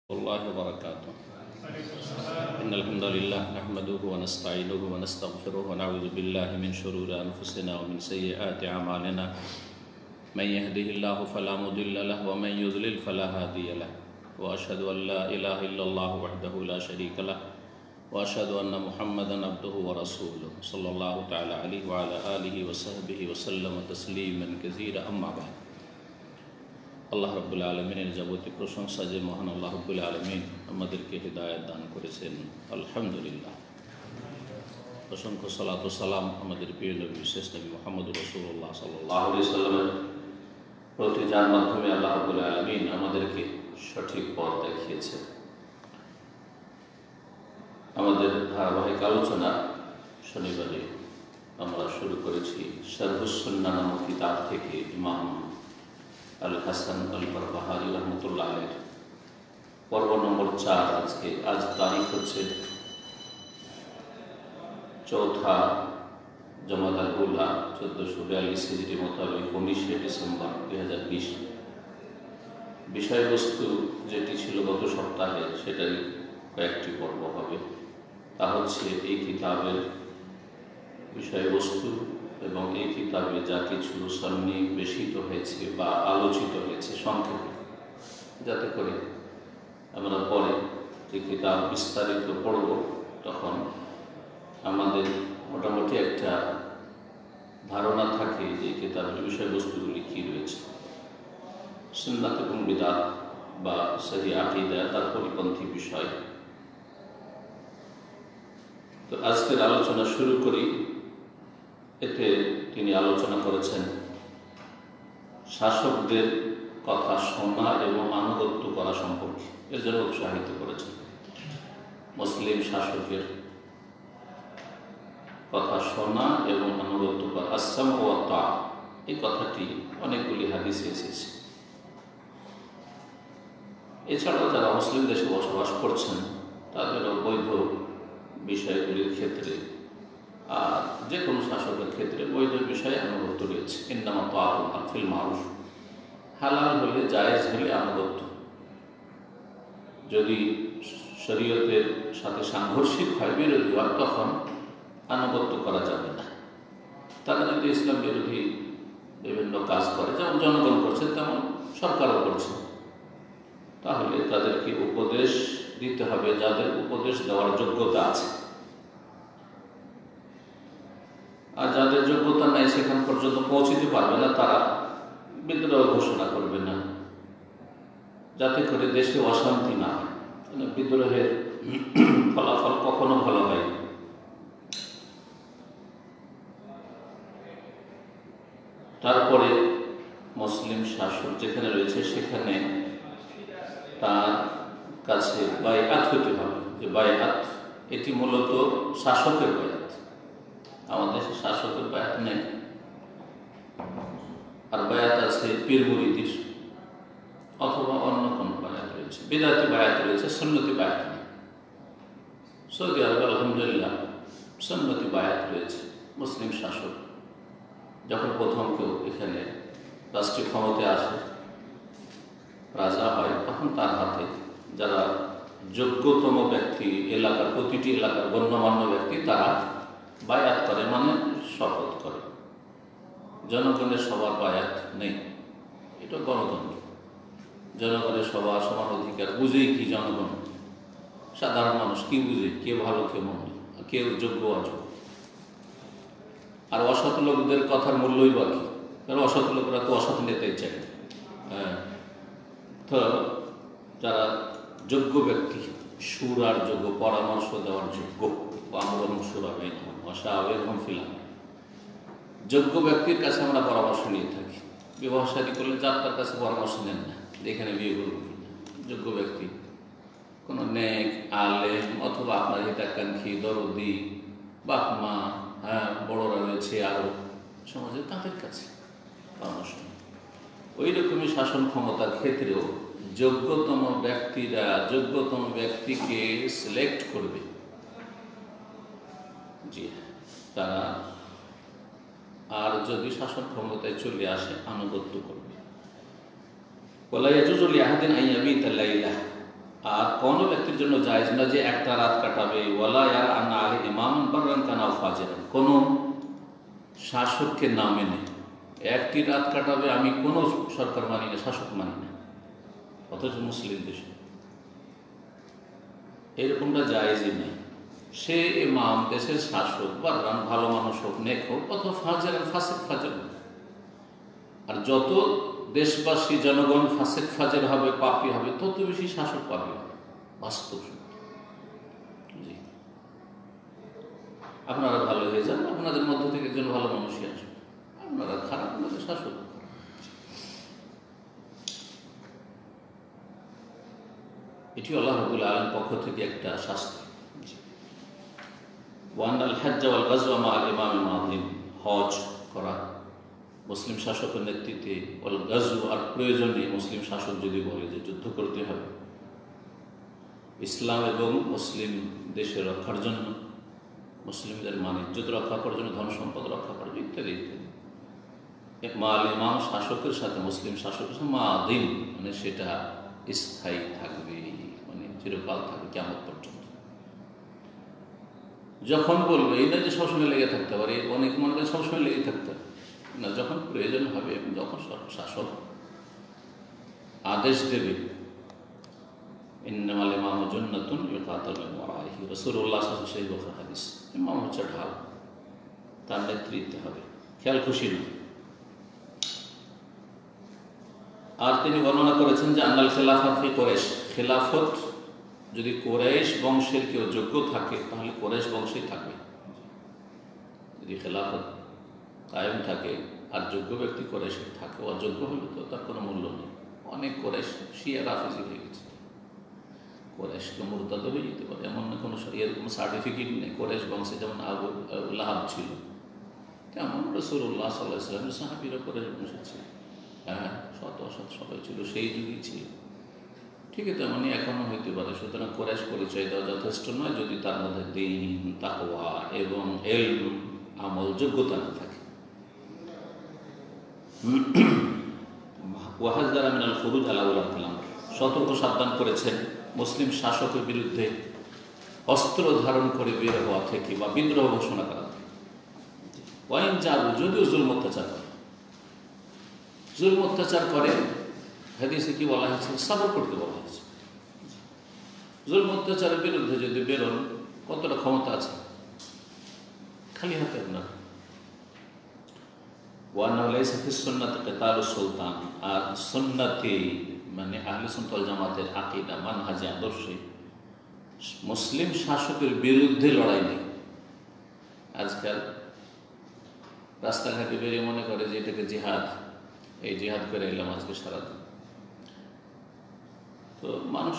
الله وبركاته. إن الحمد لله نحمده ونستعينه ونستغفره ونعوذ بالله من شرور أنفسنا ومن سيئات أعمالنا. من يهده الله فلا مضل له ومن يضلل فلا هادي له. وأشهد أن لا إله إلا الله وحده لا شريك له وأشهد أن محمدا عبده ورسوله صلى الله تعالى عليه وعلى آله وصحبه وسلم تسليما كثيرا. أما بعد, আল্লাহ রাব্বুল আলামিনের যাবতীয় প্রশংসা যে মহান আল্লাহ রাব্বুল আলামিন আমাদেরকে হিদায়াত দান করেছেন, আলহামদুলিল্লাহ। অসংখ্য সালাত ও সালাম আমাদের প্রিয় নবী শেষ নবী মুহাম্মদুর রাসূলুল্লাহ সাল্লাল্লাহু আলাইহি সাল্লামের প্রতি, যার মাধ্যমে আল্লাহ রাব্বুল আলামিন আমাদেরকে সঠিক পথ দেখিয়েছেন। আমাদের ধারাবাহিক আলোচনা শনিবারে আমরা শুরু করেছি শারহুস সুন্নাহ নামক কিতাব থেকে ইমাম আল হাসান আল বারবাহারি রহমতুল্লাহ আলাইহির পর্ব নম্বর 4। আজ তারিখ হচ্ছে 4 জমাদাল উলা 1442 হিজরি মোতাবেক 19 ডিসেম্বর 2020। বিষয়বস্তু যেটি ছিল গত সপ্তাহে সেটারই কয়েকটি পর্ব হবে। তা হচ্ছে এই কিতাবের বিষয়বস্তু এবং এই কিতাবে যা কিছু সন্নিবেশিত হয়েছে বা আলোচিত হয়েছে সংক্ষেপে, যাতে করে আমরা পরে যে কিতাব বিস্তারিত পড়ব তখন আমাদের মোটামুটি একটা ধারণা থাকে যে কিতাবের বিষয়বস্তুগুলি কী রয়েছে। সুন্নাত এবং বিদআত বা সহিহ আকীদা, তার পরিপন্থী বিষয়। তো আজকের আলোচনা শুরু করি। এতে তিনি আলোচনা করেছেন শাসকদের কথা শোনা এবং আনুগত্য করা সম্পর্কে। এর জন্য উৎসাহিত করেছেন মুসলিম শাসকের কথা শোনা এবং আনুগত্য করা, আসসাম ওয়া তা, এই কথাটি অনেকগুলি হাদিসে এসেছে। এছাড়াও যারা মুসলিম দেশে বসবাস করছেন তাদেরও বৈধ বিষয়গুলির ক্ষেত্রে আর যে কোনো শাসকের ক্ষেত্রে বৈধ বিষয়ে আনুগত্য রয়েছে। ইন্নামা তাআতুল ফিল মারুফ, হালাল হলে জায়েজ হলে আনুগত্য। যদি শরীয়তের সাথে সাংঘর্ষিক হয়, বিরোধী হয়, তখন আনুগত্য করা যাবে না। তারা যদি ইসলাম বিরোধী বিভিন্ন কাজ করে, যেমন জনগণ করছে তেমন সরকারও করছে, তাহলে তাদেরকে উপদেশ দিতে হবে যাদের উপদেশ দেওয়ার যোগ্যতা আছে। আর যাদের যোগ্যতা নাই, সেখান পর্যন্ত পৌঁছতে পারবে না, তারা বিদ্রোহ ঘোষণা করবে না, যাতে করে দেশে অশান্তি না হয়। বিদ্রোহের ফলাফল কখনো ভালো হয়। তারপরে মুসলিম শাসক যেখানে রয়েছে সেখানে তার কাছে বায়আত হতে হবে। যে বায়আত, এটি মূলত শাসকের বায়আত। আমাদের দেশে শাসকের বায়াত নেই, আর বায়াত আছে পীর মুরিদের অথবা অন্য কোন বায়াত রয়েছে। বিদআতি বায়াত রয়েছে, সুন্নতি বায়াত নেই। সৌদি আরব আলহামদুলিল্লাহ সুন্নতি বায়াত রয়েছে। মুসলিম শাসক যখন প্রথম কেউ এখানে রাষ্ট্রীয় ক্ষমতায় আসে, রাজা হয়, তখন তার হাতে যারা যোগ্যতম ব্যক্তি, এলাকার প্রতিটি এলাকার গণ্যমান্য ব্যক্তি, তারা বায়াত করে, মানে শপথ করে। জনগণের সবার বায়াত নেই, এটা গণতন্ত্র। জনগণের সবার সমান অধিকার বুঝেই কি জনগণ, সাধারণ মানুষ কি বুঝে, কে ভালো কে মন্দ, কেউ যোগ্য অযোগ্য। আর অসৎ লোকদের কথার মূল্যই বাকি, কারণ অসৎ লোকরা তো অসৎ নেতাই চায়। তো যারা যোগ্য ব্যক্তি, সুরার যোগ্য, পরামর্শ দেওয়ার যোগ্য, যোগ্য ব্যক্তির কাছে আমরা পরামর্শ নিয়ে থাকি। বিবাহ শাদী করলে যার কাছে পরামর্শ নেন না, এখানে বিয়ে করব। যোগ্য ব্যক্তি, কোনো নেক আলেম অথবা আপনার হিতাকাঙ্ক্ষী, দরদি, বাপ মা, বড়রা রয়েছে আরও সমাজে, তাদের কাছে পরামর্শ নেন। ওই রকমই শাসন ক্ষমতার ক্ষেত্রেও যোগ্যতম ব্যক্তিরা যোগ্যতম ব্যক্তিকে সিলেক্ট করবে। জি, তারা আর যদি শাসন ক্ষমতায় চলে আসে, আনুগত্য করবে। ওয়ালা ইয়াজুজু লিআহাদিন আন ইয়াবিতা লাইলা, আর কোনো ব্যক্তির জন্য জায়েজ না যে একটা রাত কাটাবে, ওয়ালা ইয়ারা আন্না আলী ইমাম বাররান কানা আও ফাজিরান, কোনো শাসককে না মেনে একটি রাত কাটাবে, আমি কোনো সরকার মানি না, শাসক মানি না, অথচ মুসলিম দেশে এরকমটা জায়েজই নেই। সে ইমাম, দেশের শাসক, বাররান ভালো মানুষ হোক, নেক হোক, অথবা ফাজিরান ফাসিক ফাজের হোক। আর যত দেশবাসী জনগণ ফাসিক ফাজের হবে, পাপী হবে, তত বেশি শাসক পাপী হবে। বাস্তব জি, আপনারা ভালো হয়ে যান, আপনাদের মধ্য থেকে একজন ভালো মানুষই আসবে। আপনারা খারাপ, আপনাদের শাসক খারাপ। এটি আল্লাহ রাব্বুল আলামিনের পক্ষ থেকে একটা শাস্তি। ওয়ান আল হজ্জ ওয়াল গাজওয়া মা আল ইমাম আযীম, হজ করা মুসলিম শাসকের নেতৃত্বে, ওয়াল গাজওয়া আর প্রয়োজনে মুসলিম শাসক যদি বলে যে যুদ্ধ করতে হবে ইসলাম এবং মুসলিম দেশের রক্ষার জন্য, মুসলিমদের ইজ্জত রক্ষা করার জন্য, ধন সম্পদ রক্ষা করার জন্য, ইত্যাদি ইত্যাদি। মা আল ইমাম শাসকের সাথে, মুসলিম শাসকের সাথে মা আযীম, মানে সেটা স্থায়ী থাকবে, মানে চিরকাল থাকবে কিয়ামত পর্যন্ত। যখন বলবো এই না যে সবসময় লেগে থাকতে পারে, অনেক মনে করে সবসময় লেগে থাকতে হবে না, যখন প্রয়োজন হবে এবং যখন শাসক আদেশ দেবে, ইন্নামাল ইমামু জান্নাতুন ইউকাতালু মিন ওয়ারাইহি, রাসূলুল্লাহ সাল্লাল্লাহু আলাইহি ওয়াসাল্লাম হাদিস। ইমাম হচ্ছে ঢাল, তার নেতৃত্বে হবে, খেয়াল খুশি না। আর তিনি বর্ণনা করেছেন যে আন্নাল খেলাফা ফি কুরাইশ, খেলাফত যদি কুরাইশ বংশের কেউ যোগ্য থাকে তাহলে কুরাইশ বংশেই থাকবে। যদি খেলাফত কায়েম থাকে আর যোগ্য ব্যক্তি কুরাইশের থাকে, অযোগ্য হলে তো তার কোনো মূল্য নেই। অনেক কুরাইশ শিয়া রাফিজি হয়ে গেছে, কুরাইশকে মুরতাদ হয়ে যেতে পারে, এমন না কোনো এরকম সার্টিফিকেট নেই। কুরাইশ বংশে যেমন আবু লাহাব ছিল, তেমন রাসূলুল্লাহ সাল্লাল্লাহু আলাইহি ওয়াসাল্লামের সাহাবীরা কুরাইশ বংশে ছিল। হ্যাঁ, শত অসৎ সবাই ছিল, সেই যুগেই ছিল। ঠিক আছে, তেমনই এখনও হইতে পারে। সুতরাং কুরাইশ পরিচয় দেওয়া যথেষ্ট নয় যদি তার মধ্যে দ্বীন, তাকওয়া এবং ইলম, আমল, যোগ্যতা না থাকে। ওয়াহাযযারা মিনাল খুরুজ আলা উলাতিল আমর, সতর্ক সাবধান করেছেন মুসলিম শাসকের বিরুদ্ধে অস্ত্র ধারণ করে বের হওয়া থেকে বা বিদ্রোহ ঘোষণা করা থেকে। ওয়াইন জারু, যদিও জুলম অত্যাচার করে, জুলম অত্যাচার করে, হাদিসে কি বলা হয়েছে? সবর করতে বলা হয়েছে। জুলম অত্যাচারের বিরুদ্ধে যদি বেরোন, কতটা ক্ষমতা আছে? খালি হাতে আপনার। ওয়ান্নাহু লাইসা ফিস সুন্নাতি কিতালুস সুলতান, আর সুন্নতে মানে আহলে সুন্নাত ওয়াল জামাতের আকীদা, মানহাজে, আদর্শে মুসলিম শাসকের বিরুদ্ধে লড়াই নেই। আজকাল রাস্তাঘাটে বেরিয়ে মনে করে যে এটাকে জিহাদ, এই জিহাদ করে এলাম আজকে সারাদিন। তো মানুষ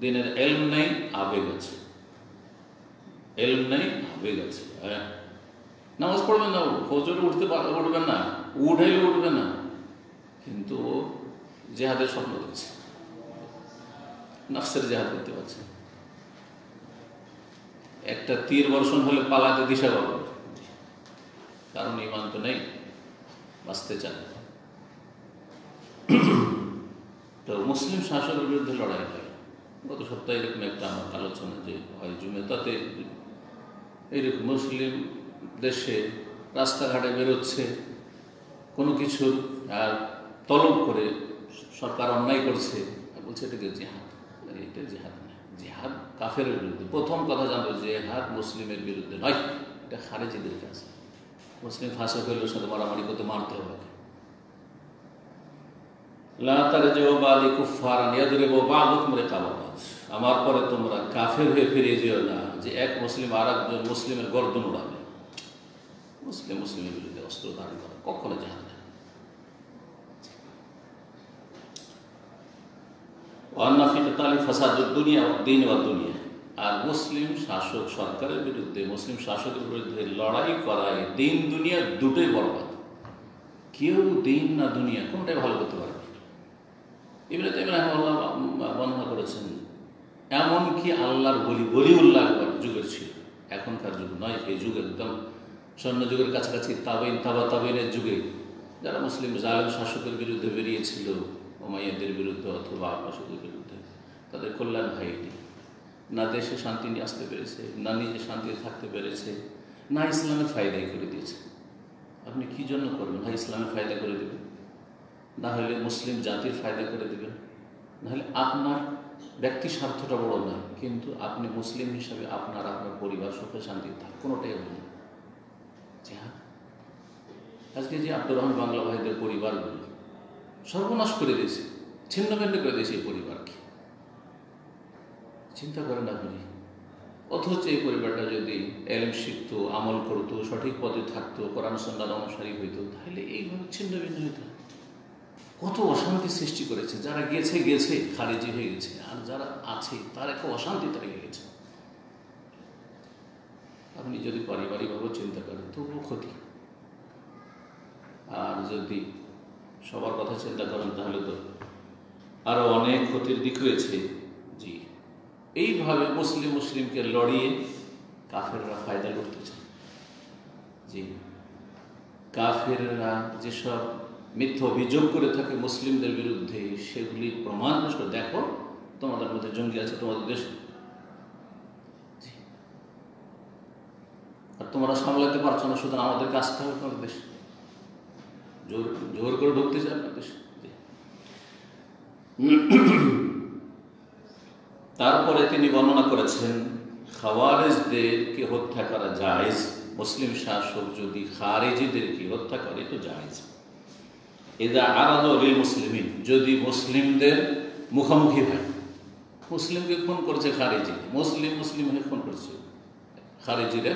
দিনের এলম নেই, আবেগ আছে। এলম নেই, আবেগ আছে। হ্যাঁ, নামাজ পড়বেন না, ফজরে উঠবেন না, উঠাইলে উঠবে না, কিন্তু জেহাদের স্বপ্ন দেখছে, নফসের জেহাদ করতে পারছে। একটা তীর বর্ষণ হলে পালাতে দিশা পাবে, কারণ ঈমান তো নেই, বাঁচতে চায়। তো মুসলিম শাসকের বিরুদ্ধে লড়াই হয়। গত সপ্তাহে এরকম একটা আমার আলোচনা যে হয় জুমেতাতে এইরকম মুসলিম দেশে রাস্তাঘাটে বেরোচ্ছে কোনো কিছু আর তলব করে, সরকার অন্যায় করছে, বলছে এটাকে জিহাদ। এটা জিহাদ না, জিহাদ কাফেরের বিরুদ্ধে। প্রথম কথা জানবো, জিহাদ মুসলিমের বিরুদ্ধে নয়, এটা খারেজিদের কাজ। মুসলিম ফাঁসক হইলেও সাথে মারামারি করতে, মারতে হবে। আমার পরে তোমরা কাফের হয়ে ফিরে যেও না যে এক মুসলিম আর একজন মুসলিমের গর্দন উড়াবে। মুসলিম মুসলিমের বিরুদ্ধে অস্ত্র ধারণ করা কখনো জাহাদ না। আর মুসলিম শাসক সরকারের বিরুদ্ধে, মুসলিম শাসকের বিরুদ্ধে লড়াই করায় দিন দুনিয়া দুটোই বরবাদ। কেউ দিন না দুনিয়া কোনটাই ভালো করতে পারবে। ইবনে তাইমিয়া রাহিমাহুল্লাহ বর্ণনা করেছেন, এমনকি আল্লাহর ওলিউল্লাহ যুগের ছিল, এখনকার যুগ নয়, এই যুগ একদম স্বর্ণ যুগের কাছাকাছি, তাবেইন, তাবা তাবেইনের যুগে যারা মুসলিম জালেম শাসকের বিরুদ্ধে বেরিয়েছিল, উমাইয়াদের বিরুদ্ধে অথবা আব্বাসীদের বিরুদ্ধে, তাদের কল্যাণ হয়নি, না দেশে শান্তি নিয়ে আসতে পেরেছে, না নিজে শান্তিতে থাকতে পেরেছে, না ইসলামের ফায়দাই করে দিয়েছে। আপনি কী জন্য করবেন? হয় ইসলামের ফায়দা করে দেবেন, না হলে মুসলিম জাতির ফায়দা করে দেবেন, নাহলে আপনার ব্যক্তি স্বার্থটা বড় নয়, কিন্তু আপনি মুসলিম হিসাবে আপনার পরিবার সুখে শান্তিতে থাক, কোনোটাই হবে না। জি হ্যাঁ, আজকে যে আব্দুর রহমান বাংলা ভাইদের পরিবারগুলো সর্বনাশ করে দিয়েছে, ছিন্ন ভিন্ন করে দিয়েছে এই পরিবারকে। চিন্তা করেন আপনি। অথচ এই পরিবারটা যদি এলম শিখত, আমল করত, সঠিক পথে থাকতো, কোরআন সুন্নাহর অনুসারী হইত, তাহলে এইভাবে ছিন্ন ভিন্ন হইত। কত অশান্তি সৃষ্টি করেছে। যারা গেছে গেছে খারিজি হয়ে গেছে, আর যারা আছে তার একটা অশান্তি লেগে গেছে। আপনি যদি পারিবারিকভাবে চিন্তা করেন তবুও ক্ষতি, আর যদি সবার কথা চিন্তা করেন তাহলে তো আরো অনেক ক্ষতির দিক রয়েছে। জি, এইভাবে মুসলিমকে লড়িয়ে কাফেররা ফায়দা করতে চায়। জি, কাফেররা যেসব মিথ্যা অভিযোগ করে থাকে মুসলিমদের বিরুদ্ধে, সেগুলি প্রমাণ করে, দেখো তোমাদের মধ্যে জঙ্গি আছে তোমাদের দেশে, আর তোমরা সামলাতে পারছো না, সুতরাং আমাদেরকে আসতে হবে তোমাদের দেশে, জোর করে ঢুকতে চায় আপনার দেশে। তারপরে তিনি বর্ণনা করেছেন খাওয়ারিজদেরকে হত্যা করা জায়েজ। মুসলিম শাসক যদি খারিজিদেরকে হত্যা করে তো জায়েজ। এদা আরাদা লিল মুসলিমিন, যদি মুসলিমদের মুখোমুখি হয়, মুসলিমকে খুন করছে খারিজি, মুসলিম হয়ে খুন করছে খারিজিরা,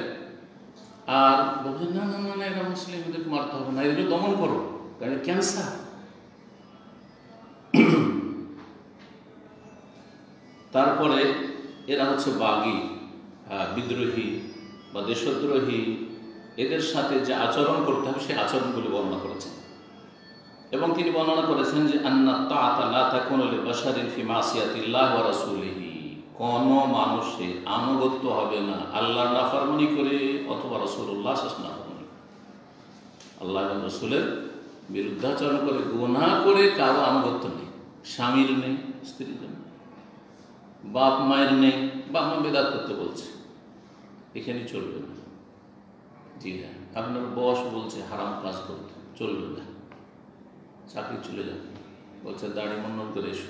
আর বলছে না না না এরা মুসলিমদেরকে মারতে হবে না, এগুলো দমন করো, কারণ ক্যান্সার। তারপরে এরা হচ্ছে বাগী, বিদ্রোহী বা দেশদ্রোহী, এদের সাথে যে আচরণ করতে হবে সেই আচরণগুলি বর্ণনা করেছেন। এবং তিনি বর্ণনা করেছেন যে আন্না তাআতা লা তাকুনু লিবাশারিন ফি মাসিয়াতিল্লাহি ওয়া রাসূলিহি, কোন মানুষের আনুগত্য হবে না আল্লাহর নাফরমানি করে অথবা রাসূলুল্লাহ সাল্লাল্লাহু আলাইহি ওয়াসাল্লাম, আল্লাহ এবং রাসূলের বিরুদ্ধাচরণ করে, গুনাহ করে কারো আনুগত্য নেই। স্বামীর নেই, স্ত্রীর নেই, বাপ মায়ের নেই, বাপ মা বেদাত করতে বলছে, এখানে চলবে না। জি হ্যাঁ, আপনার বস বলছে হারাম কাজ করতে, চলবে না, চাকরি চলে যাবে, বলছে দাড়ি মুন্ডন করে এসো।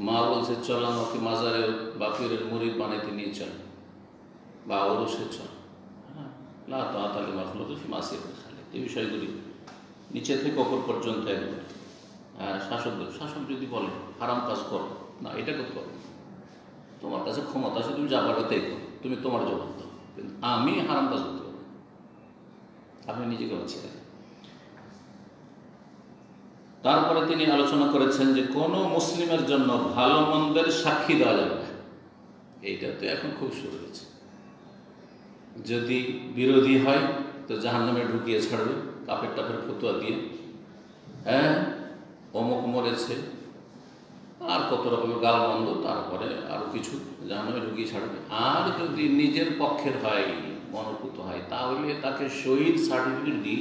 মা বলছে চল আমাকে মাজারে বা পীরের মুরিদ বানাইতে নিয়ে চল, বা ওরসে চল। হ্যাঁ, লা তাআতা লিমাখলুকিন ফি মাসিয়াতিল খালিক, এই বিষয়গুলি নিচে থেকে ওপর পর্যন্ত একবারে। শাসক যদি বলে হারাম কাজ করো না, এটা করতে পারো, তোমার কাছে ক্ষমতা আছে, তুমি যা পারবে তাই করো, তুমি তোমার জবাব দাও, কিন্তু আমি হারাম কাজ করতে পারবো, আপনি নিজেকে বাঁচিয়ে রাখেন। তারপরে তিনি আলোচনা করেছেন যে কোনো মুসলিমের জন্য ভালো মন্দের সাক্ষী দেওয়া যাবে না। এইটা তো এখন খুব শুরু হয়েছে। যদি বিরোধী হয় তো জাহান্নামে ঢুকিয়ে ছাড়বে কাফের টাফের ফতুয়া দিয়ে, হ্যাঁ অমুক মরেছে, আর কত রকমের গালমন্দ, তারপরে আরো কিছু জাহান্নামে ঢুকিয়ে ছাড়বে। আর যদি নিজের পক্ষের হয়, মনোভূত হয়, তাহলে তাকে শহীদ সার্টিফিকেট দিয়ে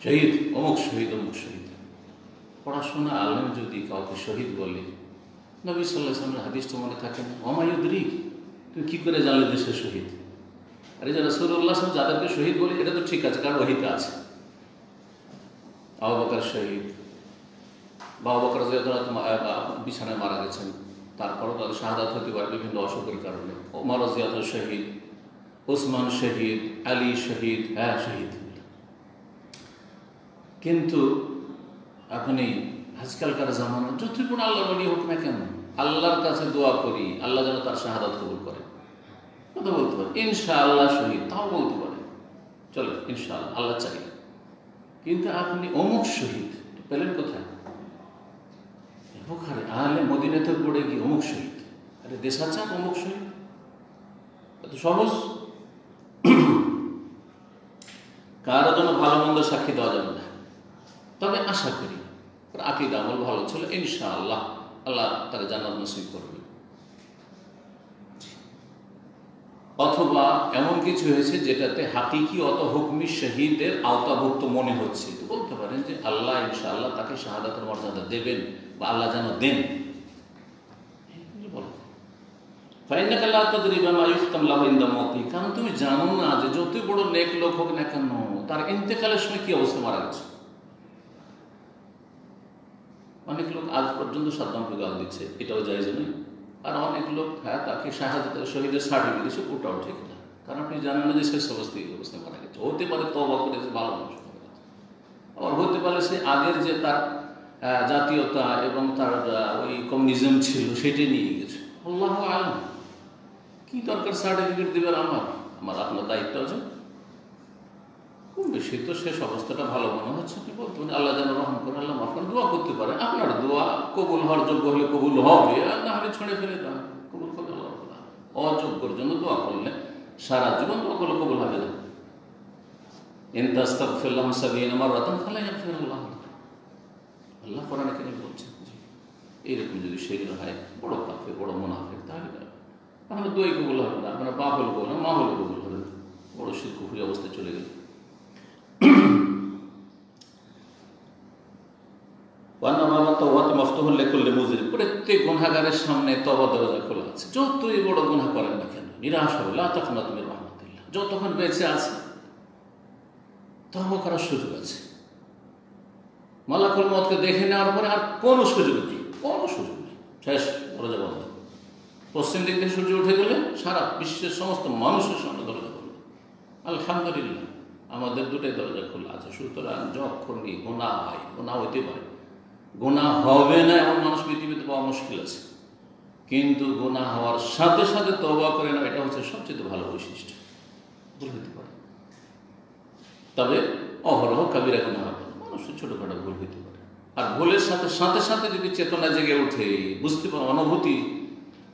শহীদ, অমুক শহীদ, অমুক শহীদ। পড়াশোনা আলেম যদি কাউকে শহীদ বলে, নবী সাল্লাল্লাহু আলাইহি ওয়াসাল্লামের হাদিস তো মনে থাকে না, অমায়ুদ্রিক, তুমি কি করে জানলে দেশে শহীদ? আরে যে রাসূলুল্লাহ সাল্লাল্লাহু আলাইহি ওয়াসাল্লাম যাদেরকে শহীদ বলে এটা তো ঠিক আছে, কারণ ওহীতে আছে। আবু বকর শহীদ, আবু বকর রাদিয়াল্লাহু আনহু বিছানায় মারা গেছেন, তারপরও তাদের শাহাদাত হতে পারে বিভিন্ন অসুখের কারণে। ওমর রাদিয়াল্লাহু আনহু শহীদ, ওসমান শহীদ, আলী শহীদ, হ্যাঁ শহীদ। কিন্তু আপনি আজকালকার জামানা যতই কোনো আল্লাহর ওলি হোক না কেন, আল্লাহর কাছে দোয়া করি আল্লাহ যেন তার শাহাদাত কবুল করে, কথা বলতে পারে ইনশাআল্লাহ শহীদ, তাও বলতে পারে চলে ইনশাআল্লাহ, আল্লাহ চাই। কিন্তু আপনি অমুক শহীদ পেলেন কোথায়? বুখারী, আহলে মদিনাতে পড়ে গিয়ে অমুক শহীদ। আরে দেশা চাপ অমুক শহীদ, এত সহজ। কারো জন্য ভালো মন্দ সাক্ষী দেওয়া যাবে না, তবে আশা করি আকীদা আমল ভালো ছিল, ইনশাআল্লাহ আল্লাহ তারা জান্নাত নসিব করবে। অথবা এমন কিছু হয়েছে যেটাতে হাকিকি অত হুকমি শহীদের আওতাভুক্ত মনে হচ্ছে, তো বলতে পারেন যে আল্লাহ ইনশাআল্লাহ তাকে শাহাদাতের মর্যাদা দেবেন বা আল্লাহ যেন দেন। কারণ তুমি জানো না যে যতই বড় নেক লোক হোক না কেন তার ইন্তেকালের সময় কি অবস্থা মারা গেছে। অনেক লোক আজ পর্যন্ত সাদ্দামকে গাল দিচ্ছে, এটাও জায়েজ নয়। আর অনেক লোক তাকে শাহাদাতের শহীদের সার্টিফিকেট দিচ্ছে, ওটাও ঠিক না। কারণ আপনি জানেন না যে শেষ অবস্থায় মারা গেছে। হতে পারে তওবা করেছে, ভালো মানুষ মারা গেছে। আবার হতে পারে সে আগের যে তার জাতীয়তা এবং তার ওই কমিউনিজম ছিল সেটাই নিয়ে গেছে। আল্লাহু আ'লাম, কি দরকার সার্টিফিকেট দেবেন? আমার আপনার দায়িত্ব আছে। খুব বেশি তো শেষ অবস্থাটা ভালো মনে হচ্ছে, কি বলতে পারেন আল্লাহ যেন রহম করে, আল্লাহ মাফ করে, দোয়া করতে পারেন। আপনার দোয়া কবুল হওয়ার যোগ্য হলে কবুল হবে, আর না হলে ছড়ে ফেলে দেন, কবুল করবে আল্লাহ। অযোগ্যর জন্য দোয়া করলে সারা জীবন দোয়া করলে কবুল হবে না। আল্লাহ কোরআনে কারীমে বলছেন এইরকম যদি সেগুলো হয় বড় কাফের, বড় মুনাফিক, তাহলে আপনার দোয়াই কবুল হবে না, আপনার বাপ হলে কবুল, মা হলে কবুল হবে না, বড় শিরকুফরি অবস্থায় চলে গেল। প্রত্যেক গুনাহগারের সামনে তওবা দরজা খোলা আছে। যতই বড় গুনাহ করেন না কেন নিরাশ হবে, লা তাকনাতু মির রাহমাতিল্লাহ। যতক্ষণ বেঁচে আছে তওবা করার সুযোগ আছে। মালাকুল মউতকে দেখে নেওয়ার পরে আর কোনো সুযোগ নেই, কোনো সুযোগ নেই, শেষ, দরজা বন্ধ। পশ্চিম দিক থেকে সূর্য উঠে গেলে সারা বিশ্বের সমস্ত মানুষের সামনে দরজা খোলা। আলহামদুলিল্লাহ আমাদের দুটাই দরজা খোলা আছে। সুতরাং যখনই গুনাহ হয়, গুনাহ হইতে পারে, গুনাহ হবে না এমন মানুষ পৃথিবীতে পাওয়া মুশকিল আছে, কিন্তু গুনাহ হওয়ার সাথে সাথে তওবা করে না, এটা হচ্ছে সবচেয়ে ভালো বৈশিষ্ট্য। ভুল হতে পারে, তবে অহরহ কাবিরা গুনাহ হবে না, মানুষের ছোটখাটো ভুল হতে পারে। আর ভুলের সাথে সাথে সাথে যদি চেতনা জেগে ওঠে, বুঝতে পারে, অনুভূতি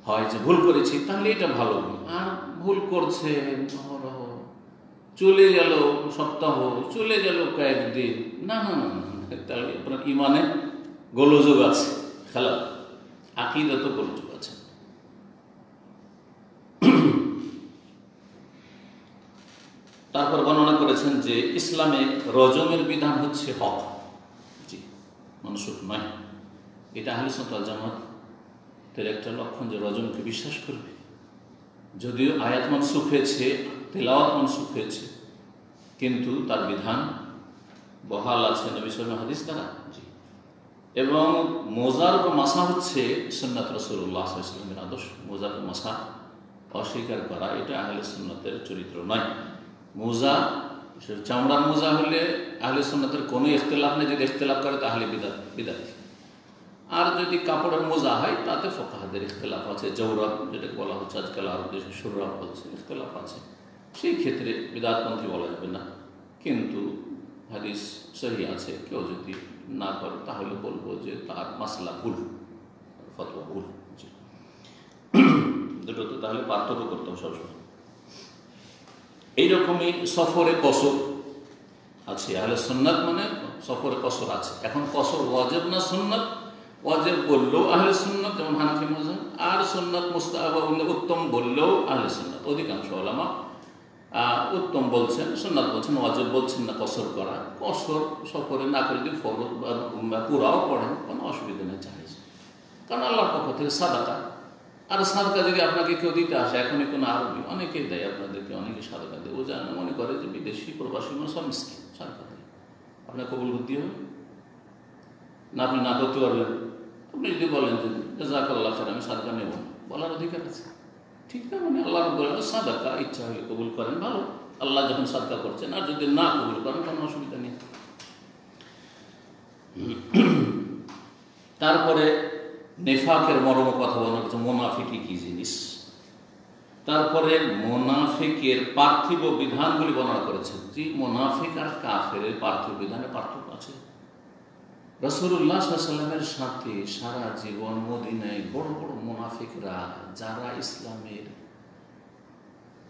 হয় যে ভুল করেছি, তাহলে এটা ভালো গুণ। আর ভুল করছে অহরহ, চলে গেল সপ্তাহ, চলে গেল কয়েকদিন, না না না না, তাহলে আপনার ইমানে গোলযোগ আছে, খেলা আকীদাতে গোলযোগ আছে। তারপর বর্ণনা করেছেন যে ইসলামে রজমের বিধান হচ্ছে হক, জি, মানসুখ নয়। এটা আহলে সুন্নাত ওয়াল জামাতের একটা লক্ষণ যে রজমকে বিশ্বাস করবে। যদিও আয়াত মানসুখ হয়েছে, তেলাওয়াত মানসুখ হয়েছে, কিন্তু তার বিধান বহাল আছে নবী সাল্লাল্লাহু আলাইহি ওয়াসাল্লামের হাদিস দ্বারা, জি। এবং মোজার বা মাসা হচ্ছে সুন্নাত রাসূলুল্লাহ সাল্লাল্লাহু আলাইহি ওয়াসাল্লামের আদর্শ। মোজার বা মাসা অস্বীকার করা এটা আহলে সুন্নাতের চরিত্র নয়। মোজা, চামড়ার মোজা হলে আহলে সুন্নাতের কোনো ইখতিলাফ নেই, যদি ইখতিলাফ করে তাহলে বিদাতি। আর যদি কাপড়ের মোজা হয় তাতে ফুকাহাদের ইখতিলাফ আছে, জওরাব যেটাকে বলা হচ্ছে আজকাল আরব দেশে শুররাব বলছে, ইখতিলাফ আছে, সেই ক্ষেত্রে বিদআতপন্থী বলা যাবে না। কিন্তু হাদিস সহি আছে, কেউ যদি না করে তাহলে বলবো যে তার মাসলা ভুল, ফতোয়া ভুল। দুটো তো তাহলে পার্থক্য করতে হবে সবসময়। এইরকমই সফরে কসর আছে, আহলে সুন্নাত মানে সফরে কসর আছে। এখন কসর ওয়াজিব না সুন্নাত? ওয়াজিব বললেও আহলে সুন্নাত, যেমন হানাফি মাযহাব, আর সুন্নাত মুস্তাহাব উত্তম বললেও আহলে সুন্নাত। অধিকাংশ উলামা উত্তম বলছেন, সুন্নাত বলছেন, ওয়াজিব বলছেন না কসর করা। কসর সফরে না করে যদি ফরজ বা পুরাও পড়েন কোনো অসুবিধা নেই, জায়েজ। কারণ আল্লাহর পক্ষ থেকে সাদাকা, আর সাদকা যদি আপনাকে কেউ দিতে আসে, এখনই কোনো আরবি অনেকেই দেয় আপনাদেরকে, অনেকে সাদকা দেয়, ও জানে মনে করে যে বিদেশি প্রবাসী মানুষ সব মিসকিন, সাদকা দেয়, আপনার কবুল বুদ্ধি হবে না, আপনি না করতে পারবেন। আপনি যদি বলেন যে জাযাকাল্লাহ খাইর, আমি সাদকা নেব, বলার অধিকার আছে, ঠিক না? মানে আল্লাহ বলেন সাদকা ইচ্ছা হলে কবুল করেন, ভালো, আল্লাহ যখন সাদকা করছেন। আর যদি না কবুল করেন কোনো অসুবিধা নেই। তারপরে নেফাকের মর্ম কথা বলা হচ্ছে, মুনাফিকি কি জিনিস। তারপরে মুনাফিকের পার্থিব বিধানগুলি বর্ণনা করেছেন। যে মুনাফিক আর কাফের পার্থিব বিধানে পার্থক্য আছে। রাসূলুল্লাহ সাল্লাল্লাহু আলাইহি ওয়াসাল্লামের সাথে সারা জীবন মদিনায় বড় বড় মুনাফিকরা, যারা ইসলামের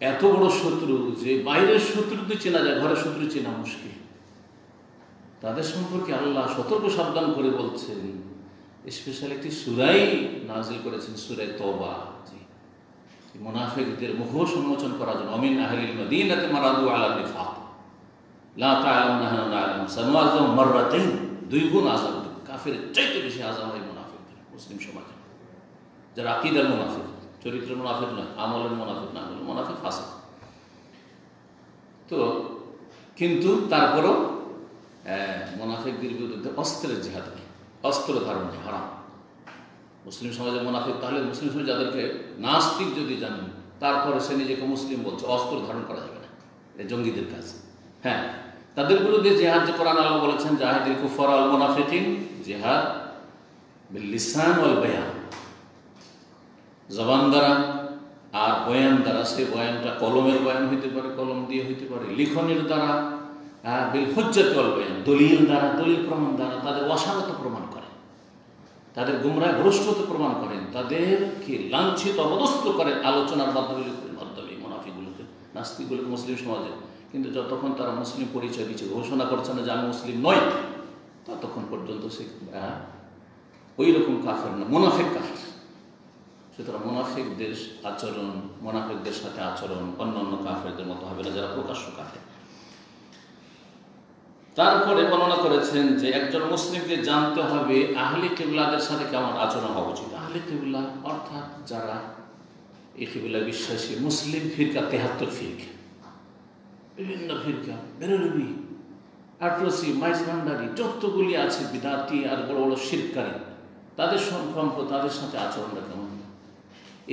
এত বড় শত্রু যে বাইরের শত্রুতে চেনা যায়, ঘরের শত্রু চেনা মুশকিল, তাদের সম্পর্কে আল্লাহ সতর্ক সাবধান করে বলছেন। স্পেশাল একটি সূরাই নাযিল করেছেন, সূরা তওবা। মুনাফিকদের মুখোশ উন্মোচন করার জন্য অমিন আহলিল মদিনাতি মারাদু আলা নিফাক লা তা'লামুনহু না'লামু সানুআযিবুহুম মাররাতাইন, দুই গুণ আযাব দেব। কাফেরের চাইতে বেশি আযাব হয় মুনাফিকদের মুসলিম সমাজে, যারা আকীদার মুনাফিক, চরিত্রের মুনাফিক নয়, আমলের মুনাফিক না, হলো মুনাফিক ফাসিক। তো কিন্তু তারপরও মুনাফিকদের বিরুদ্ধে অস্ত্রের জিহাদ নেই, অস্ত্র ধারণ হারাম মুসলিম সমাজে। মুনাফিক তাহলে মুসলিম সমাজ যাদেরকে নাস্তিক যদি জানেন, তারপরে সে নিজেকে মুসলিম বলছে, অস্ত্র ধারণ করা যাবে না, এটা জঙ্গিদের কাজ। হ্যাঁ, তাদের বিরুদ্ধে জিহাদ যে কোরআন আল্লাহ বলেছেন, জাহিদিল কুফার আল মুনাফিকিন, জিহাদ বিল লিসান ওয়াল বায়ান, জবান দ্বারা আর বয়ান দ্বারা। সে বয়ানটা কলমের বয়ান হইতে পারে, কলম দিয়ে হইতে পারে, লিখনের দ্বারা, বিল হুজ্জাত ওয়াল বায়ান, দলিল দ্বারা, দলিল প্রমাণ দ্বারা তাদের অসারতা প্রমাণ করেন, তাদের গুমরাহ ভ্রষ্টতা প্রমাণ করেন, তাদেরকে লাঞ্ছিত অবদস্থ করেন আলোচনার মাধ্যমে, মুনাফিকগুলোকে, নাস্তিকগুলোকে মুসলিম সমাজে। কিন্তু যতক্ষণ তারা মুসলিম পরিচয় দিচ্ছে, ঘোষণা করছে না যে আমি মুসলিম নয়, ততক্ষণ পর্যন্ত সে ওই রকম কাফের না, মুনাফিক কাফের। সুতরাং মুনাফিকদের আচরণ, মুনাফিকদের সাথে আচরণ অন্যান্য কাফেরদের মতো হবে না, যারা প্রকাশ্য কাফের। তারপরে বর্ণনা করেছেন যে একজন মুসলিমকে জানতে হবে আহলে কিবলাদের সাথে কেমন আচরণ হওয়া উচিত। আহলে কিবলা অর্থাৎ যারা এই কিবলা বিশ্বাসী মুসলিম ফিরকা, 73 ফিরকা, বিভিন্ন ফিরকা, বেরলভী, আটরসি, মাইজ ভান্ডারি, যতগুলি আছে বিদাতি আর বড় বড় শিরকারী, তাদের সম্পর্ক, তাদের সাথে আচরণটা কেমন।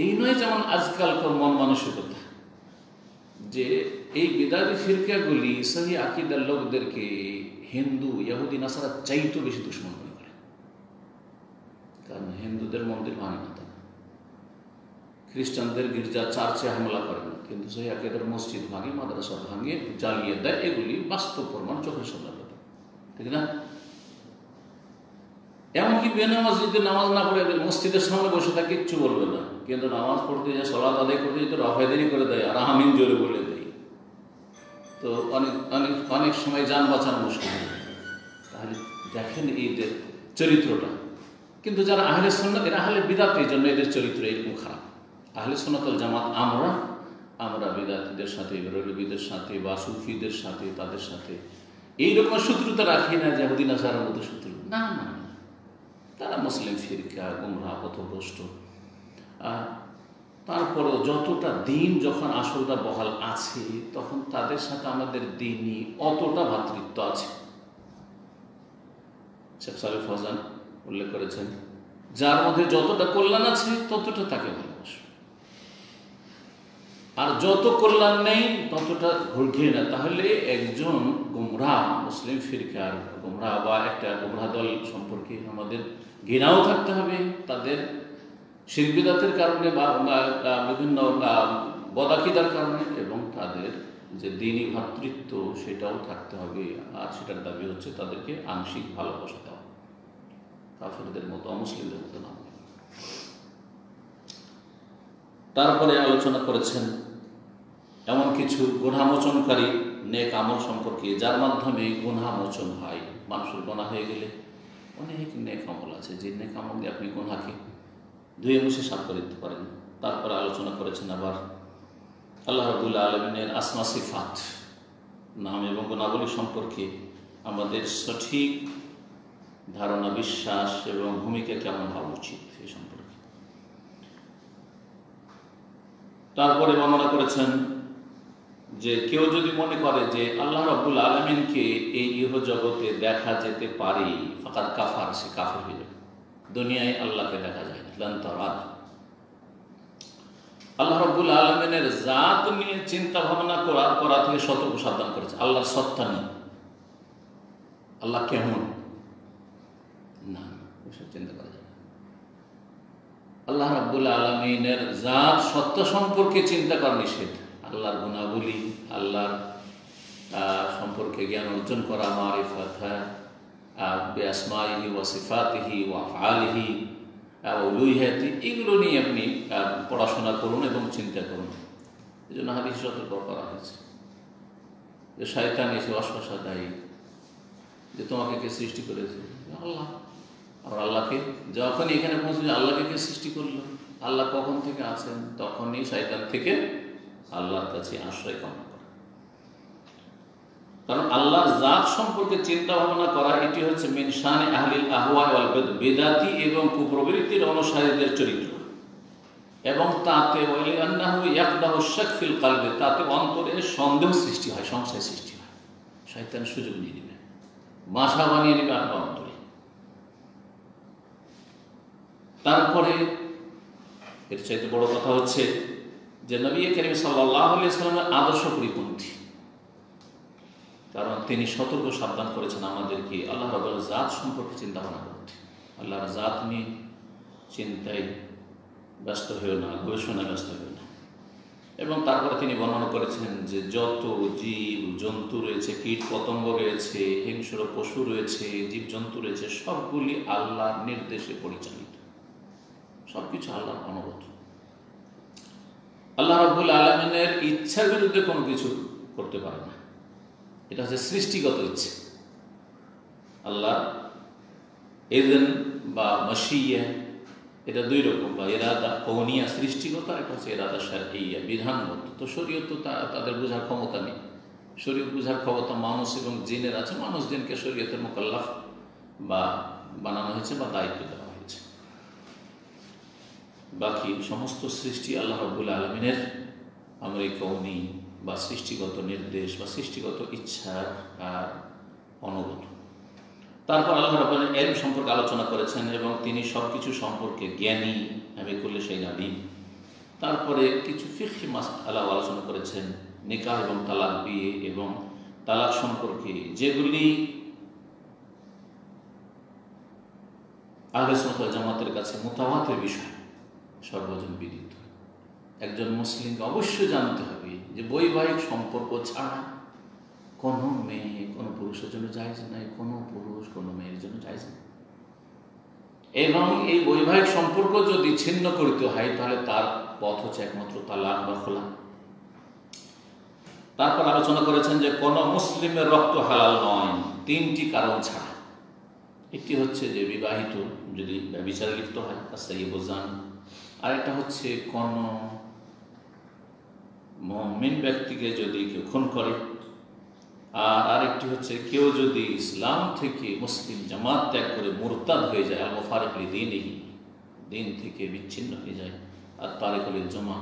এই নয় যেমন আজকালকার মন মানসিকতা, যে এই বিদাতি ফিরকাগুলি সহি আকীদার লোকদেরকে হিন্দু, ইহুদি, নাসারা চাইতে বেশি দুশ্মন মনে করে। কারণ হিন্দুদের মন্দির ভাঙে না তারা, খ্রিস্টানদের গির্জা চার্চে হামলা করে না, কিন্তু সহি আকীদার মসজিদ ভাঙে, মাদ্রাসা ভাঙে, জ্বালিয়ে দেয়। এগুলি বাস্তব প্রমাণ, চোখের সামনে কথা, ঠিক না? এমনকি বেনামাজ যদি নামাজ না পড়ে মসজিদের সামনে বসে থাকে, কিচ্ছু বলবে না, কিন্তু নামাজ পড়তে যায়, সলাত আদায় করতে যেতে রফায়দারি করে দেয় আর আমিন জোরে বলে দেয়। তো অনেক অনেক অনেক সময় যান বাঁচানো মুশকিল। তাহলে দেখেন এই যে চরিত্রটা। কিন্তু যারা আহলে সুন্নাত, এরা আহলে বিদাত, এই জন্য এদের চরিত্র এরকম খারাপ। আহলে সুন্নাত ওয়াল জামাত আমরা বিদাতীদের সাথে, বেরলভীদের সাথে বা সুফিদের সাথে, তাদের সাথে এইরকম শত্রুতা রাখি না যে ইহুদি নাসারার মতো শত্রু, না না, তারা মুসলিম ফিরকা, গুমরাহ, পথভ্রষ্ট। তারপরেও যতটা দিন যখন আসলটা বহাল আছে, তখন তাদের সাথে আমাদের দিনই অতটা ভ্রাতৃত্ব আছে। শেখ সালেহ ফৌজান উল্লেখ করেছেন, যার মধ্যে যতটা কল্যাণ আছে ততটা তাকে ভালোবাসো, আর যত কল্যাণ নেই ততটা ঘুরিয়ে না। তাহলে একজন গুমরাহ, মুসলিম ফিরকার গুমরাহ বা একটা গুমরাহ দল সম্পর্কে আমাদের ঘৃণাও থাকতে হবে, তাদের শিরক বিদআতের কারণে বা বিভিন্ন বদাকিদার কারণে, এবং তাদের যে দ্বীনি ভ্রাতৃত্ব সেটাও থাকতে হবে। আর সেটার দাবি হচ্ছে তাদেরকে আংশিক ভালোবাসা দেওয়া, কাফেরদের মতো, অমুসলিমদের মতো না। তারপরে আলোচনা করেছেন এমন কিছু গুনাহমোচনকারী নেক আমল সম্পর্কে, যার মাধ্যমে গুনাহমোচন হয়। মানুষের গুনাহ হয়ে গেলে অনেক নেক আমল আছে, যে নেক আমল দিয়ে আপনি গুনাহকে ধুয়ে মুছে সাফ করে দিতে পারেন। তারপরে আলোচনা করেছেন আবার আল্লাহ রাব্বুল আলামিনের আসমা সিফাত, নাম এবং গুণাবলী সম্পর্কে আমাদের সঠিক ধারণা, বিশ্বাস এবং ভূমিকা কেমন হওয়া উচিত এই সম্পর্কে। তারপরে বর্ণনা করেছেন যে কেউ যদি মনে করে যে আল্লাহ রাব্বুল আলামিনকে এই ইহজগতে দেখা যেতে পারে, ফাকাদ কাফার, সে কাফের হয়ে যাবে। দুনিয়ায় আল্লাহকে দেখা যায় না, লান তারাদ। আল্লাহ রাব্বুল আলামিনের জাত নিয়ে চিন্তা ভাবনা করা থেকে সতর্ক সাবধান করেছে। আল্লাহর সত্তা নেই, আল্লাহ কেমন, না, ওসব চিন্তা করা যায় না। আল্লাহ রাব্বুল আলামিনের জাত সত্তা সম্পর্কে চিন্তা করা নিষেধ। আল্লাহর গুণাবলী, আল্লাহর সম্পর্কে জ্ঞান অর্জন করা, মারিফাত, বিআসমাইহি ওয়া সিফাতিহি ওয়া আফআলিহি ওয়া উলুহিয়াতি, এগুলো নিয়ে আপনি পড়াশোনা করুন এবং চিন্তা করুন। এই জন্য হাদিস সতর্ক করা হয়েছে যে শয়তান এসে ওয়াসওয়াসা দেয় যে তোমাকে কে সৃষ্টি করেছে? আল্লাহ। আর আল্লাহকে যখন এখানে পৌঁছবে, আল্লাহকে কে সৃষ্টি করলো? আল্লাহ কখন থেকে আছেন, তখনই শয়তান থেকে আল্লাহর কাছে আশ্রয় কামনা করা। কারণ আল্লাহর জাত সম্পর্কে চিন্তা ভাবনা করা এটি হচ্ছে মিন শানে আহলিল আহওয়া ওয়াল বিদআতি এবং কুপ্রবৃত্তির অনুসারীদের চরিত্র। এবং তাতে ওয়ালিআন্নাহু ইয়াকদাহু শাক ফিল কলবি, তাতে অন্তরে সন্দেহ সৃষ্টি হয়, সংশয় সৃষ্টি হয়। শয়তান সুযোগ নিয়ে নেবে, বাসা বানিয়ে নেবে আপনার অন্তরে। তারপরে এর চাইতে বড় কথা হচ্ছে যে নবী করিম সাল্লাল্লাহু আলাইহি ওয়াসাল্লামের আদর্শ পরিপন্থী। কারণ তিনি সতর্ক সাবধান করেছেন আমাদেরকে আল্লাহ রাব্বুল জাত সম্পর্কে চিন্তা ভাবনা করতে। আল্লাহর জাত নিয়ে চিন্তায় ব্যস্ত হয়েও না, গবেষণায় ব্যস্ত হয়েও না। এবং তারপরে তিনি বর্ণনা করেছেন যে যত জীব জন্তু রয়েছে, কীট পতঙ্গ রয়েছে, হিংস্র পশু রয়েছে, জীবজন্তু রয়েছে, সবগুলি আল্লাহর নির্দেশে পরিচালিত, সবকিছু আল্লাহর অনুগত। আল্লাহ রাব্বুল আলামিনের ইচ্ছার বিরুদ্ধে কোনো কিছু করতে পারে না। এটা হচ্ছে সৃষ্টিগত ইচ্ছে। আল্লাহ ইযন বা মাশিয়া এটা দুই রকম, বা ইরাদা কওনিয়া সৃষ্টিগত, একটা হচ্ছে ইরাদা শারঈয়া বিধানগত। তো শরীয়ত তো তাদের বোঝার ক্ষমতা নেই। শরীয়ত বোঝার ক্ষমতা মানুষ এবং জিনের আছে। মানুষ জিনকে শরীয়তের মুকাল্লাফ বা বানানো হয়েছে বা দায়িত্ব দেওয়া হয়েছে। বাকি সমস্ত সৃষ্টি আল্লাহ রাব্বুল আলামিনের আমরে কওনি বা সৃষ্টিগত নির্দেশ বা সৃষ্টিগত ইচ্ছার অনুগত। তারপর আল্লাহ রাব্বুল ইলম সম্পর্কে আলোচনা করেছেন এবং তিনি সব কিছু সম্পর্কে জ্ঞানী, আমি করলে সেই আলিম। তারপরে কিছু ফিকহি মাসআলা আলোচনা করেছেন, নিকাহ এবং তালাক, বিয়ে এবং তালাক সম্পর্কে, যেগুলি আহলে সুন্নাত ওয়াল জামাতের কাছে মুতাওয়াতির বিষয়, সর্বজন বিদিত। একজন মুসলিমকে অবশ্যই জানতে হবে যে বৈবাহিক সম্পর্ক ছাড়া কোনো মেয়ে কোনো পুরুষের জন্য জায়েজ নাই, কোনো পুরুষ কোনো মেয়ের জন্য জায়েজ নাই। এবং এই বৈবাহিক সম্পর্ক যদি ছিন্ন করতে হয় তাহলে তার পথ হচ্ছে একমাত্র তালাক বা খোলা। তারপর আলোচনা করেছেন যে কোনো মুসলিমের রক্ত হালাল নয় তিনটি কারণ ছাড়া। একটি হচ্ছে যে বিবাহিত যদি ব্যভিচারে লিপ্ত হয়, আসাইয়্যিবুজ জানি। আরেকটা হচ্ছে কোনো মুমিন ব্যক্তিকে যদি কেউ খুন করে, আর আরেকটি হচ্ছে কেউ যদি ইসলাম থেকে মুসলিম জামাত ত্যাগ করে মুরতাদ হয়ে যায়, আল মুফারিক লিদীনিহি, দিন থেকে বিচ্ছিন্ন হয়ে যায়, আর তারিকুল জামা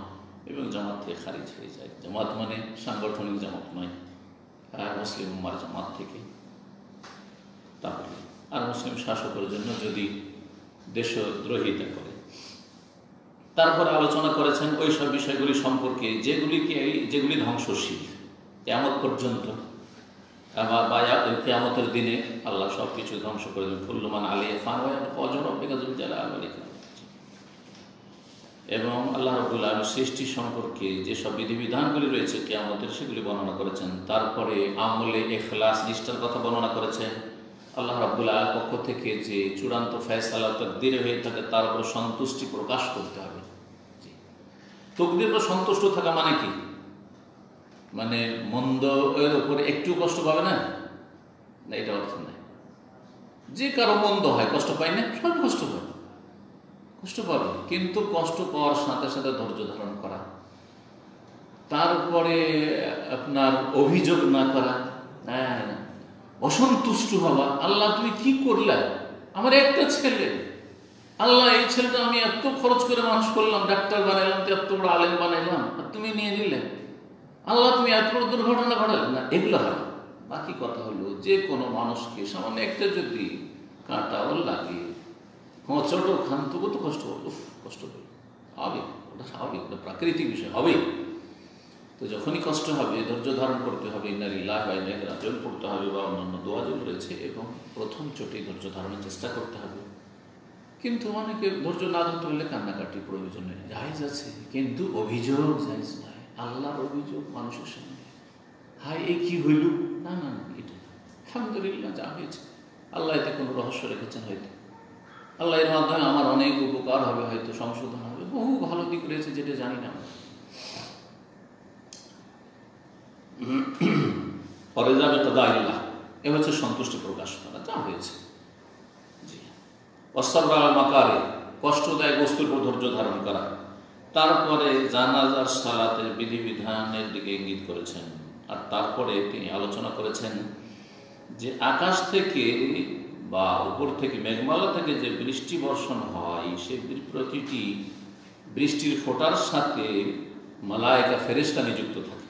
এবং জামাত থেকে খারিজ হয়ে যায়। জামাত মানে সাংগঠনিক জামাত নয়, আর মুসলিম উম্মার জামাত থেকে। তাহলে আর মুসলিম শাসকের জন্য যদি দেশদ্রোহিতা করে। তারপরে আলোচনা করেছেন ওই সব বিষয়গুলি সম্পর্কে যেগুলি ধ্বংসশীল কিয়ামত পর্যন্ত, বা কিয়ামতের দিনে আল্লাহ সব কিছু ধ্বংস করে দেবেন। কুল্লু মান আলাইহা ফান ওয়া ইয়াবকা ওয়াজহু রাব্বিকা যুল জালালি ওয়াল ইকরাম। এবং আল্লাহ রাব্বুল আলামিন সৃষ্টি সম্পর্কে যেসব বিধিবিধানগুলি রয়েছে কিয়ামতের, সেগুলি বর্ণনা করেছেন। তারপরে আমলে ইখলাস নিষ্ঠার কথা বর্ণনা করেছেন। আল্লাহ রাব্বুল আলামিনের পক্ষ থেকে যে চূড়ান্ত ফয়সালা তাকদীর হয়ে থাকে তার উপর সন্তুষ্টি প্রকাশ করতে হবে। তাকদীর উপর সন্তুষ্ট থাকা মানে কি? মানে মন্দ এর উপরে একটু কষ্ট পাবে না, এটা অর্থ নাই। যে কারো মন্দ হয় কষ্ট পায় না, সব কষ্ট পায়, কষ্ট পাবে, কিন্তু কষ্ট পাওয়ার সাথে সাথে ধৈর্য ধারণ করা, তারপরে আপনার অভিযোগ না করা, অসন্তুষ্ট হওয়া। আল্লাহ তুমি কি করলে, আমার একটা ছেলে, আল্লাহ এই ছেলেটা আমি এত খরচ করে মানুষ করলাম, ডাক্তার বানাইলাম, এত বড় আলেম বানাইলাম, আর তুমি নিয়ে নিলে। আল্লাহ তুমি এত বড় দুর্ঘটনা ঘটালে না, এগুলো হয়। বাকি কথা হলো যে কোনো মানুষকে সামান্য একটা যদি কাঁটা ওর লাগে, ছোট খান, তবু তো কষ্ট হবে, কষ্ট হবে, ওটা স্বাভাবিক, ওটা প্রাকৃতিক বিষয় হবে। তো যখনই কষ্ট হবে ধৈর্য ধারণ করতে হবে, ইন্না লিল্লাহি ওয়া ইন্না ইলাইহি রাজিউন পড়তে হবে, বা অন্যান্য দোয়া যেগুলো রয়েছে, এবং প্রথম চোটে ধৈর্য ধারণের চেষ্টা করতে হবে। কিন্তু অনেকে ধৈর্য না ধরতে হলে কান্নাকাটি প্রয়োজন নেই, জায়েজ আছে, কিন্তু অভিযোগ জায়েজ নয়। আল্লাহর অভিযোগ মানুষের সামনে, হাই এই কি হইল, না না না, এটা আলহামদুলিল্লাহ যা হয়েছে, আল্লাহ এতে কোনো রহস্য রেখেছেন, হয়তো আল্লাহ এর মাধ্যমে আমার অনেক উপকার হবে, হয়তো সংশোধন হবে, বহু ভালো দিক রয়েছে যেটা জানি না। পরে যাবে তো দাইল্লাহ, এ হচ্ছে সন্তুষ্টি প্রকাশ করা, যা হয়েছে। জি, ওয়াসসাবর আলা মাকারিহ, কষ্টদায়ক বস্তুর উপর ধৈর্য ধারণ করা। তারপরে জানাজার সালাতের বিধিবিধানের দিকে ইঙ্গিত করেছেন। আর তারপরে তিনি আলোচনা করেছেন যে আকাশ থেকে বা উপর থেকে মেঘমালা থেকে যে বৃষ্টি বর্ষণ হয়, সেই প্রতিটি বৃষ্টির ফোঁটার সাথে মালায়েকা ফেরেশতা নিযুক্ত থাকে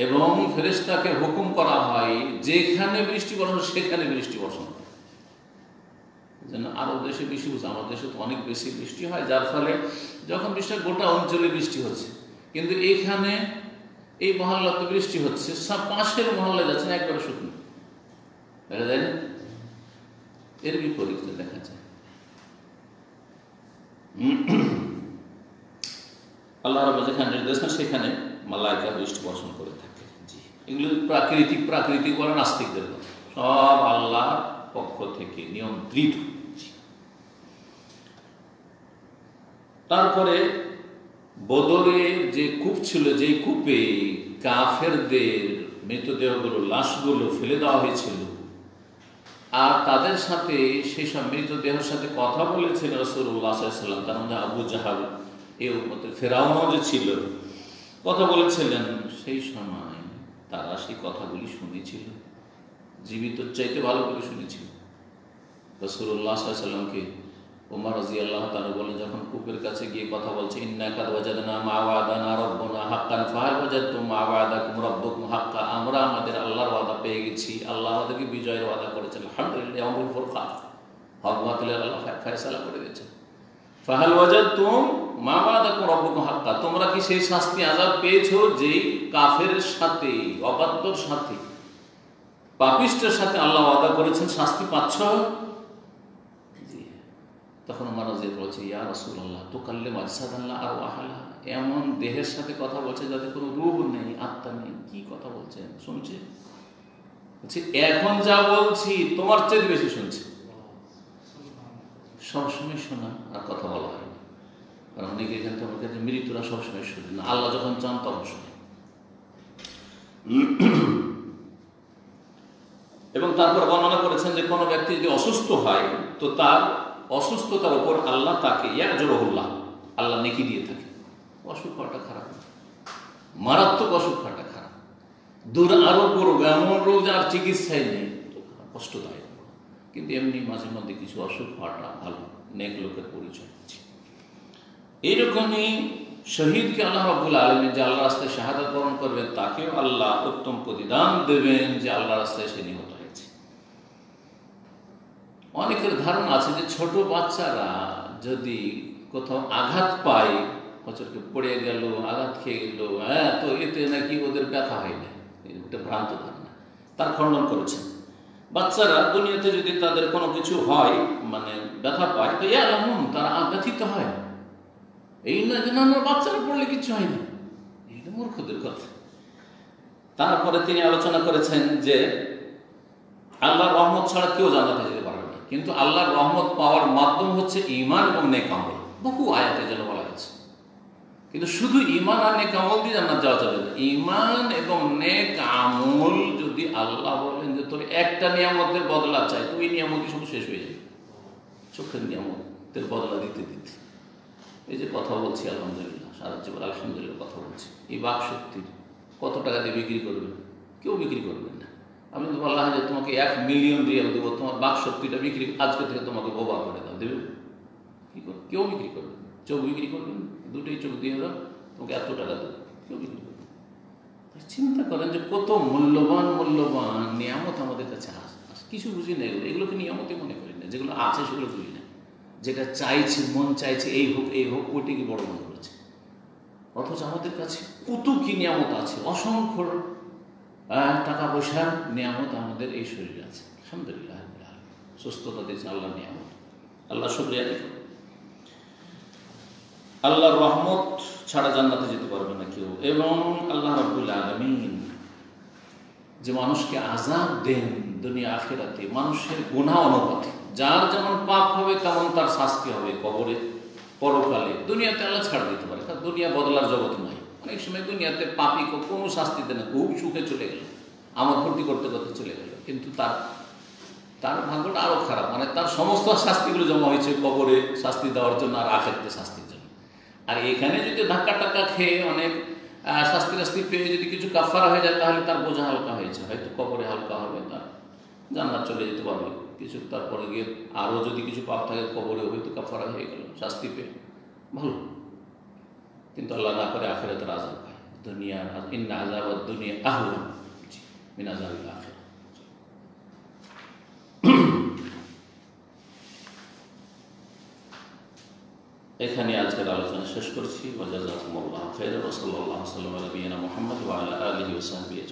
এবং ফেরেশতাকে হুকুম করা হয় যেখানে বৃষ্টি বর্ষণ সেখানে বৃষ্টি বর্ষণ করে। যেন আরব দেশে বেশি হচ্ছে, আমার দেশে তো অনেক বেশি বৃষ্টি হয়, যার ফলে যখন বৃষ্টি গোটা অঞ্চলে বৃষ্টি হচ্ছে, কিন্তু এইখানে এই মহল্লাতে বৃষ্টি হচ্ছে, সব পাশের মহল্লায় যাচ্ছে না, একবারে শুকনো দেখা যায় না। এর বিপরীতে দেখা যায় আল্লাহ রাব্বুল যেখানে নির্দেশ দেন সেখানে মালায়েকা বৃষ্টি বর্ষণ করে থাকে। জি, এগুলো প্রাকৃতিক বলে নাস্তিকদের কথা, সব আল্লাহর পক্ষ থেকে নিয়ন্ত্রিত। তারপরে বদরে যে কূপ ছিল, যেই কূপে কাফেরদের মৃতদেহগুলো, লাশগুলো ফেলে দেওয়া হয়েছিল, আর তাদের সাথে সেই সব মৃতদেহের সাথে কথা বলেছেন রাসূলুল্লাহ সাল্লাল্লাহু আলাইহি ওয়াসাল্লাম। তার মধ্যে আবু জাহাল, এই উম্মতের ফেরাউনও যে ছিল, কথা বলেছিলেন। সেই সময় তারা সেই কথাগুলি শুনেছিল, জীবিত চাইতে ভালো করে শুনেছিল। রাসূলুল্লাহ সাল্লাল্লাহু আলাইহি ওয়াসাল্লামকে ওমর রাদিয়াল্লাহু তাআলা বলেন, যখন কূপের কাছে গিয়ে কথা বলছে, ইন্না কাদ ওয়াজাদনা মা ওয়াদানা রাব্বুনা হাক্কান ফাহাল ওয়াজাদতুম মা ওয়াদাকুম রাব্বুকুম হাক্কা, আমরা আমাদের আল্লাহর ওয়াদা পেয়ে গেছি, আল্লাহ আমাদেরকে বিজয়ের ওয়াদা করেছেন। আলহামদুলিল্লাহ, ইয়াউমুল ফুরকান, হক বাতিলের আল্লাহ ফয়সালা করে দিয়েছেন। ফাহাল ওয়াজাদতুম মা ওয়াদাকুম রাব্বুকুম হাক্কা, তোমরা কি সেই শাস্তি আযাব পেয়েছো যেই কাফেরের সাথে, অবাধ্যর সাথে, পাপিষ্টের সাথে আল্লাহ ওয়াদা করেছেন, শাস্তি পাচ্ছ? তখন ওমর রাদিয়াল্লাহু বলছে, ইয়া রাসূলুল্লাহ তুকাল্লিম আজসাদাল্লাহ আর ওয়াহালা, এমন দেহের সাথে কথা বলছে যাতে কোনো রূহ নেই, আত্মা নেই, কি কথা বলছেন? শুনছে, বলছে এখন যা বলছি তোমার চেয়ে বেশি শুনছে। সবসময় শোনা আর কথা বলা হয় না, কারণ অনেকে এখানে তোমার কাছে মৃত্যুরা সবসময় শুনে না, আল্লাহ যখন চান তখন শুনে। এবং তারপর বর্ণনা করেছেন যে কোনো ব্যক্তি যদি অসুস্থ হয় তো তার অসুস্থতার উপর আল্লাহ তাকে ইয়াজরুল্লাহ, আল্লাহ নেকি দিয়ে থাকে। অসুখ হওয়াটা খারাপ, মারাত্মক অসুখ হওয়াটা খারাপ, দুরারোগ্য রোগ, এমন রোগ যার চিকিৎসাই নেই, কষ্টদায়ক। কিন্তু এমনি মাঝে মধ্যে কিছু অসুখ হওয়াটা ভালো, নেক লোকের পরিচয়। এইরকমই শহীদকে আল্লাহ রাব্বুল আলামিন যে আল্লাহ রাস্তায় শাহাদাত বরণ করবেন, তাকেও আল্লাহ উত্তম প্রতিদান দেবেন যে আল্লাহ রাস্তায় সে নিহত হয়েছে। অনেকের ধারণা আছে যে ছোট বাচ্চারা যদি কোথাও আঘাত পায়, বছরকে পড়ে গেল, আঘাত খেয়ে গেল, হ্যাঁ, তো এতে নাকি ওদের ব্যথা হয় না। এটা ভ্রান্ত ধারণা, তার খণ্ডন করেছেন। বাচ্চারা দুনিয়াতে যদি তাদের কোনো কিছু হয়, মানে ব্যথা পায়, তো ইয়ালামুন, তারা ব্যথিত হয়। এই না যে না বাচ্চারা পড়লে কিছু হয় না, এটা মূর্খদের কথা। তারপরে তিনি আলোচনা করেছেন যে আল্লাহর রহমত ছাড়া কেউ জান্নাতে যেতে পারবে না, কিন্তু আল্লাহর রহমত পাওয়ার মাধ্যম হচ্ছে ঈমান এবং নেক আমল। বহু আয়াতে যেন বলা হয়েছে, কিন্তু শুধু ঈমান আর নেক আমল দিয়ে জান্নাত যাওয়া যাবে না। ঈমান এবং নেক আমল যদি আল্লাহ বলেন যে তোর একটা নিয়ামতের বদলা চাই, তো ওই নিয়ামতই সব শেষ হয়ে যাবে, চোখের নিয়ামতের বদলা দিতে দিতে। এই যে কথা বলছি আলহামদুলিল্লাহ, সারা জীবন আলহামদুলিল্লাহ কথা বলছি, এই বাক শক্তি কত টাকা দিয়ে বিক্রি করবেন? কেউ বিক্রি করবেন না। আমি তো বলা হয় যে তোমাকে 1 মিলিয়ন রিয়াল দেবো, তোমার বাক শক্তিটা বিক্রি আজকে থেকে তোমাকে বোবা করে দাও, দেবে? কি করে? কেউ বিক্রি করবে? চোখ বিক্রি করবেন, দুটোই চোখ দিয়ে দাও, তোমাকে এত টাকা দেবো, কেউ বিক্রি করবে? চিন্তা করেন যে কত মূল্যবান মূল্যবান নিয়ামত আমাদের কাছে আছে, কিছু বুঝি না। এগুলোকে নিয়ামতে মনে করি না, যেগুলো আছে সেগুলো বুঝি না। যেটা চাইছে, মন চাইছে এই হোক এই হোক, ওইটিকে বড় মনে করেছে। অথচ আমাদের কাছে কত কি নিয়ামত আছে, অসংখ্য টাকা পয়সার নিয়ামত আমাদের এই শরীরে আছে। আলহামদুলিল্লাহ, সুস্থতা দিয়েছে আল্লাহর নিয়ামত, আল্লাহ শুকরিয়া দেখুন। আল্লাহর রহমত ছাড়া জান্নাতে যেতে পারবে না কেউ। এবং আল্লাহ রাব্বুল আলামিন যে মানুষকে আযাব দেন দুনিয়া আখিরাতে মানুষের গুনাহ অনুপাতে, যার যেমন পাপ হবে তেমন তার শাস্তি হবে কবরে, পরকালে। দুনিয়াতে আল্লাহ ছাড় দিতে পারে, কারণ দুনিয়া বদলার জগৎ নয়। অনেক সময় দুনিয়াতে পাপীকে কোনো শাস্তি দেয় না, খুব সুখে চলে গেল, আমল ভর্তি করতে করতে চলে গেল, কিন্তু তার তার ভাগ্যটা আরও খারাপ, মানে তার সমস্ত শাস্তিগুলো জমা হয়েছে কবরে শাস্তি দেওয়ার জন্য আর আখেরাতে শাস্তির জন্য। আর এখানে যদি ধাক্কা টাক্কা খেয়ে অনেক শাস্তি টাস্তি পেয়ে যদি কিছু কাফারা হয়ে যায় তাহলে তার বোঝা হালকা হয়েছে, হয়তো কবরে হালকা হবে, তার জান্নাত চলে যেতে পারবে কিছু, তারপরে গিয়ে আরও যদি কিছু পাপ থাকে কবরে হয়তো কাফারা হয়ে গেল শাস্তি পেয়ে ভালো। কিন্তু আল্লাহ না করে আখিরাতের আযাব পায়, দুনিয়ার ইন্না আযাবাদ দুনিয়া আহওয়ান মিন আযাবিল আখিরাহ। এখানে আজকের আলোচনা শেষ করছি। ওয়া জাযাকুমুল্লাহু খাইরান ওয়া সাল্লাল্লাহু আলা নবিয়িনা মুহাম্মদ ওয়া আলা আলিহি ওয়া সাহবিহি।